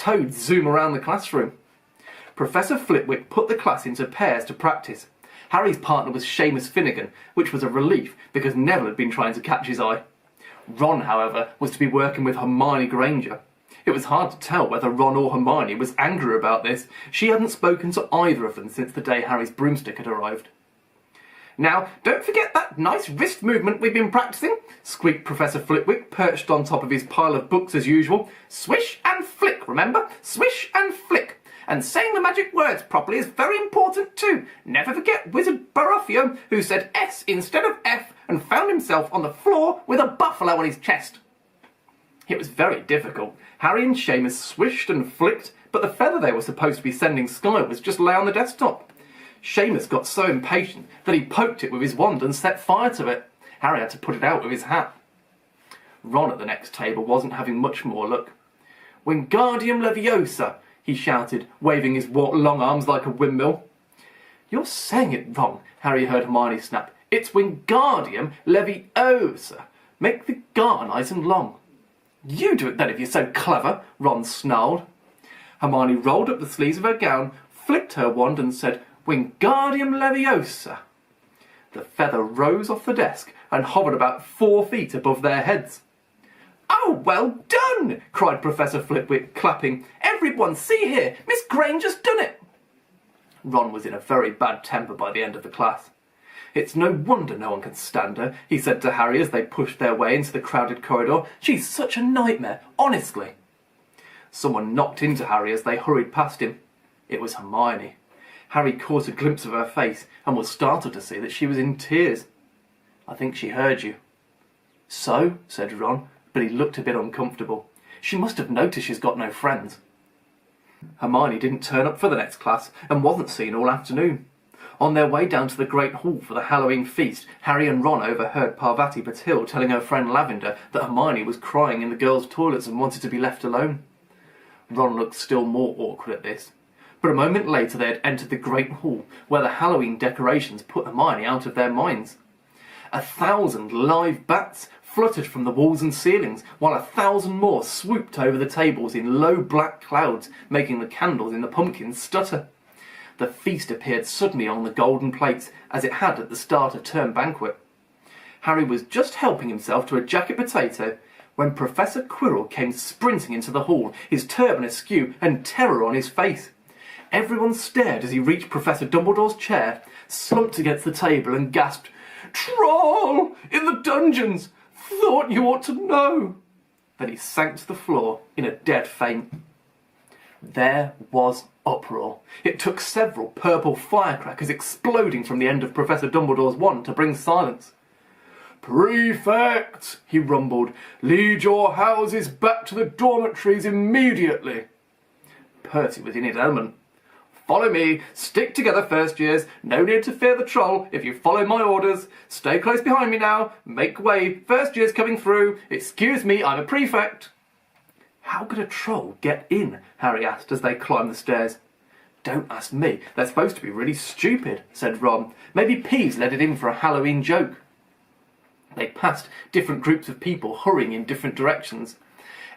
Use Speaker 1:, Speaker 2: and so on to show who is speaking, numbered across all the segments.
Speaker 1: toads zoom around the classroom. Professor Flitwick put the class into pairs to practice. Harry's partner was Seamus Finnegan, which was a relief because Neville had been trying to catch his eye. Ron, however, was to be working with Hermione Granger. It was hard to tell whether Ron or Hermione was angry about this. She hadn't spoken to either of them since the day Harry's broomstick had arrived. "Now, don't forget that nice wrist movement we've been practicing," squeaked Professor Flitwick, perched on top of his pile of books as usual. "Swish and flick, remember? Swish and flick. And saying the magic words properly is very important too. Never forget Wizard Baratheon, who said S instead of F and found himself on the floor with a buffalo on his chest." It was very difficult. Harry and Seamus swished and flicked, but the feather they were supposed to be sending skyward just lay on the desktop. Seamus got so impatient that he poked it with his wand and set fire to it. Harry had to put it out with his hat. Ron at the next table wasn't having much more luck. "Wingardium Leviosa," he shouted, waving his long arms like a windmill. "You're saying it wrong," Harry heard Hermione snap. "It's Wingardium Leviosa. Make the gar nice and long." "You do it then if you're so clever," Ron snarled. Hermione rolled up the sleeves of her gown, flicked her wand and said, "Wingardium Leviosa." The feather rose off the desk and hovered about 4 feet above their heads. "Oh, well done!" cried Professor Flitwick, clapping. "Everyone, see here! Miss Granger's done it!" Ron was in a very bad temper by the end of the class. "It's no wonder no one can stand her," he said to Harry as they pushed their way into the crowded corridor. "She's such a nightmare, honestly." Someone knocked into Harry as they hurried past him. It was Hermione. Harry caught a glimpse of her face and was startled to see that she was in tears. "I think she heard you." "So?" said Ron, but he looked a bit uncomfortable. "She must have noticed she's got no friends." Hermione didn't turn up for the next class and wasn't seen all afternoon. On their way down to the Great Hall for the Halloween feast, Harry and Ron overheard Parvati Patil telling her friend Lavender that Hermione was crying in the girls' toilets and wanted to be left alone. Ron looked still more awkward at this. But a moment later they had entered the Great Hall, where the Halloween decorations put Hermione out of their minds. 1,000 live bats fluttered from the walls and ceilings, while 1,000 more swooped over the tables in low black clouds, making the candles in the pumpkins stutter. The feast appeared suddenly on the golden plates, as it had at the start of term banquet. Harry was just helping himself to a jacket potato when Professor Quirrell came sprinting into the hall, his turban askew and terror on his face. Everyone stared as he reached Professor Dumbledore's chair, slumped against the table and gasped, "Troll! In the dungeons! Thought you ought to know!" Then he sank to the floor in a dead faint. There was uproar. It took several purple firecrackers exploding from the end of Professor Dumbledore's wand to bring silence. "Prefect," he rumbled, "lead your houses back to the dormitories immediately." Percy was in his element. "Follow me. Stick together, first years. No need to fear the troll if you follow my orders. Stay close behind me now. Make way. First years coming through. Excuse me, I'm a prefect." "How could a troll get in?" Harry asked as they climbed the stairs. "Don't ask me. They're supposed to be really stupid," said Ron. "Maybe Peeves let it in for a Halloween joke." They passed different groups of people hurrying in different directions.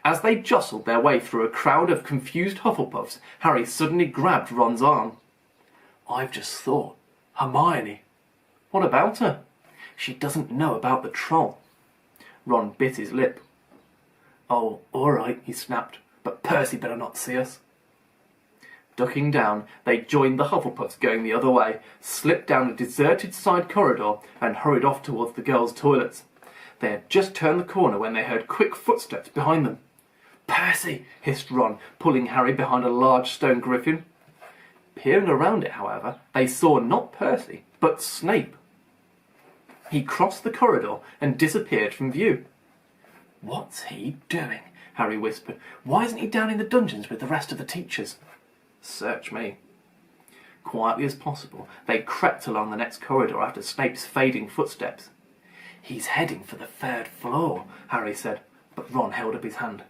Speaker 1: As they jostled their way through a crowd of confused Hufflepuffs, Harry suddenly grabbed Ron's arm. "I've just thought. Hermione." "What about her?" "She doesn't know about the troll." Ron bit his lip. "Oh, all right," he snapped, "but Percy better not see us." Ducking down, they joined the Hufflepuffs going the other way, slipped down a deserted side corridor and hurried off towards the girls' toilets. They had just turned the corner when they heard quick footsteps behind them. "Percy!" hissed Ron, pulling Harry behind a large stone griffin. Peering around it, however, they saw not Percy, but Snape. He crossed the corridor and disappeared from view. "What's he doing?" Harry whispered. "Why isn't he down in the dungeons with the rest of the teachers?" "Search me." Quietly as possible, they crept along the next corridor after Snape's fading footsteps. "He's heading for the 3rd floor," Harry said, but Ron held up his hand.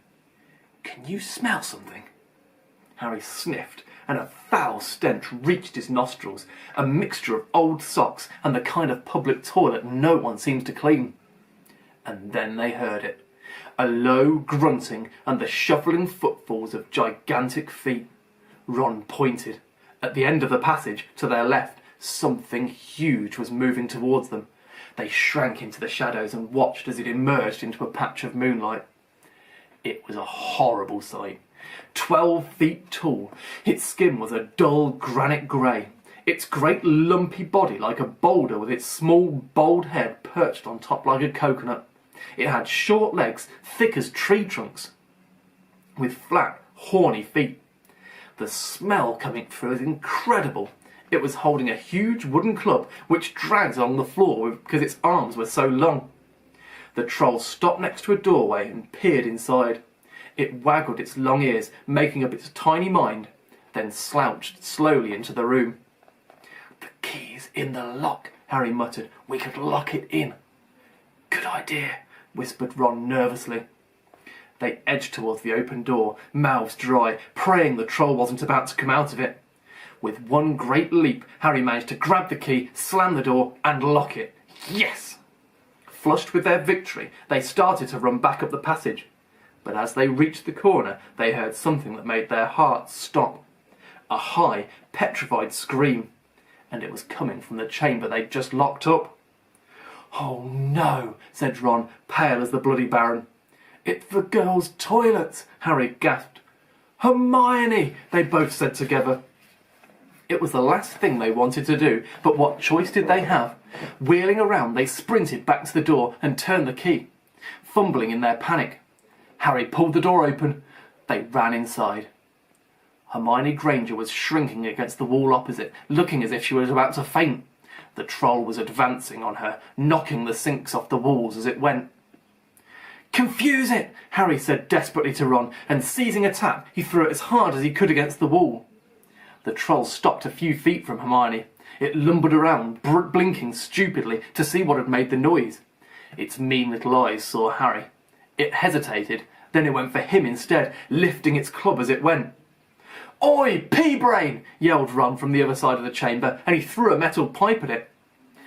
Speaker 1: "Can you smell something?" Harry sniffed, and a foul stench reached his nostrils, a mixture of old socks and the kind of public toilet no one seems to clean. And then they heard it. A low grunting and the shuffling footfalls of gigantic feet. Ron pointed. At the end of the passage, to their left, something huge was moving towards them. They shrank into the shadows and watched as it emerged into a patch of moonlight. It was a horrible sight. 12 feet tall, its skin was a dull granite grey. Its great lumpy body like a boulder with its small bald head perched on top like a coconut. It had short legs, thick as tree trunks, with flat, horny feet. The smell coming through was incredible. It was holding a huge wooden club which dragged along the floor because its arms were so long. The troll stopped next to a doorway and peered inside. It waggled its long ears, making up its tiny mind, then slouched slowly into the room. "The key's in the lock," Harry muttered. "We could lock it in." "Good idea," whispered Ron nervously. They edged towards the open door, mouths dry, praying the troll wasn't about to come out of it. With one great leap, Harry managed to grab the key, slam the door, and lock it. Yes! Flushed with their victory, they started to run back up the passage. But as they reached the corner, they heard something that made their hearts stop. A high, petrified scream. And it was coming from the chamber they'd just locked up. "Oh no," said Ron, pale as the Bloody Baron. "It's the girls' toilets," Harry gasped. "Hermione," they both said together. It was the last thing they wanted to do, but what choice did they have? Wheeling around, they sprinted back to the door and turned the key, fumbling in their panic. Harry pulled the door open. They ran inside. Hermione Granger was shrinking against the wall opposite, looking as if she was about to faint. The troll was advancing on her, knocking the sinks off the walls as it went. "Confuse it," Harry said desperately to Ron, and seizing a tap, he threw it as hard as he could against the wall. The troll stopped a few feet from Hermione. It lumbered around, blinking stupidly to see what had made the noise. Its mean little eyes saw Harry. It hesitated, then it went for him instead, lifting its club as it went. "Oi, pea-brain!" yelled Ron from the other side of the chamber, and he threw a metal pipe at it.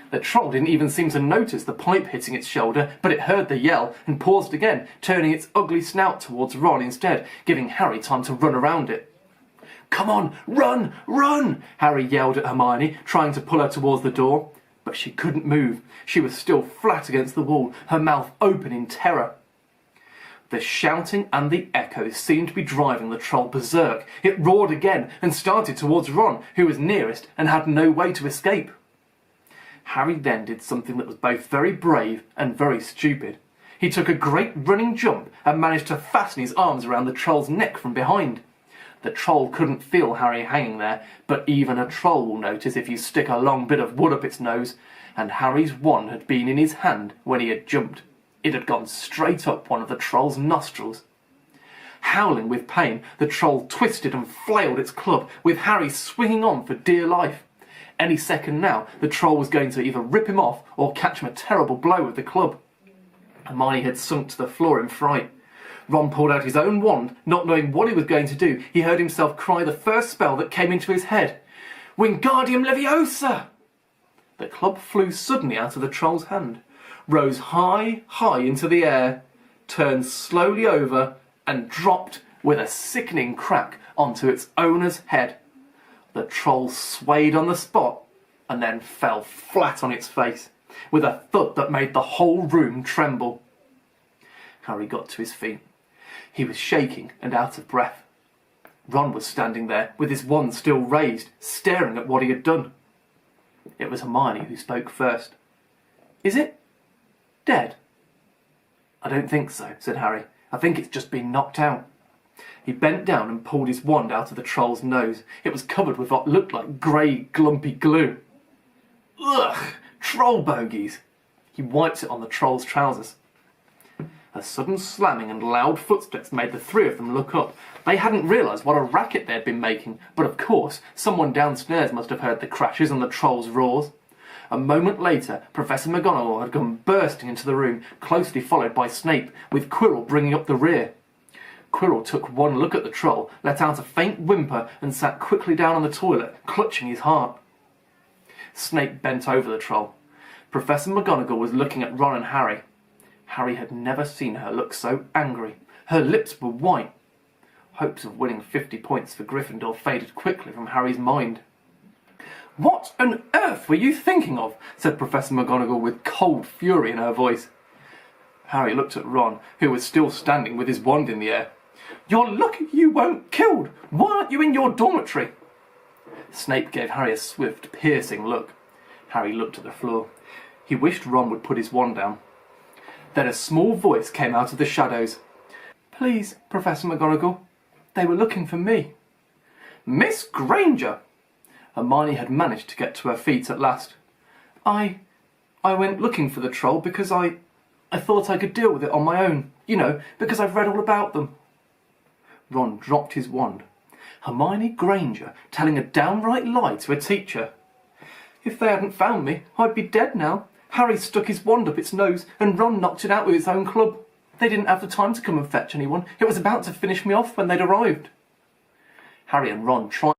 Speaker 1: The troll didn't even seem to notice the pipe hitting its shoulder, but it heard the yell and paused again, turning its ugly snout towards Ron instead, giving Harry time to run around it. "Come on, run, run!" Harry yelled at Hermione, trying to pull her towards the door. But she couldn't move. She was still flat against the wall, her mouth open in terror. The shouting and the echoes seemed to be driving the troll berserk. It roared again and started towards Ron, who was nearest and had no way to escape. Harry then did something that was both very brave and very stupid. He took a great running jump and managed to fasten his arms around the troll's neck from behind. The troll couldn't feel Harry hanging there, but even a troll will notice if you stick a long bit of wood up its nose, and Harry's wand had been in his hand when he had jumped. It had gone straight up one of the troll's nostrils. Howling with pain, the troll twisted and flailed its club, with Harry swinging on for dear life. Any second now, the troll was going to either rip him off or catch him a terrible blow with the club. Hermione had sunk to the floor in fright. Ron pulled out his own wand, not knowing what he was going to do. He heard himself cry the first spell that came into his head. "Wingardium Leviosa!" The club flew suddenly out of the troll's hand, rose high, high into the air, turned slowly over, and dropped with a sickening crack onto its owner's head. The troll swayed on the spot and then fell flat on its face, with a thud that made the whole room tremble. Harry got to his feet. He was shaking and out of breath. Ron was standing there, with his wand still raised, staring at what he had done. It was Hermione who spoke first. "Is it dead?" "I don't think so," said Harry. "I think it's just been knocked out." He bent down and pulled his wand out of the troll's nose. It was covered with what looked like grey, glumpy glue. "Ugh! Troll bogies!" He wiped it on the troll's trousers. A sudden slamming and loud footsteps made the three of them look up. They hadn't realised what a racket they had been making, but of course, someone downstairs must have heard the crashes and the troll's roars. A moment later, Professor McGonagall had come bursting into the room, closely followed by Snape, with Quirrell bringing up the rear. Quirrell took one look at the troll, let out a faint whimper, and sat quickly down on the toilet, clutching his heart. Snape bent over the troll. Professor McGonagall was looking at Ron and Harry. Harry had never seen her look so angry. Her lips were white. Hopes of winning 50 points for Gryffindor faded quickly from Harry's mind. "What on earth were you thinking of?" said Professor McGonagall with cold fury in her voice. Harry looked at Ron, who was still standing with his wand in the air. "You're lucky you weren't killed. Why aren't you in your dormitory?" Snape gave Harry a swift, piercing look. Harry looked at the floor. He wished Ron would put his wand down. Then a small voice came out of the shadows. "Please, Professor McGonagall, they were looking for me." "Miss Granger!" Hermione had managed to get to her feet at last. I went looking for the troll because I thought I could deal with it on my own. You know, because I've read all about them." Ron dropped his wand. Hermione Granger telling a downright lie to a teacher. "If they hadn't found me, I'd be dead now. Harry stuck his wand up its nose and Ron knocked it out with his own club. They didn't have the time to come and fetch anyone. It was about to finish me off when they'd arrived." Harry and Ron tried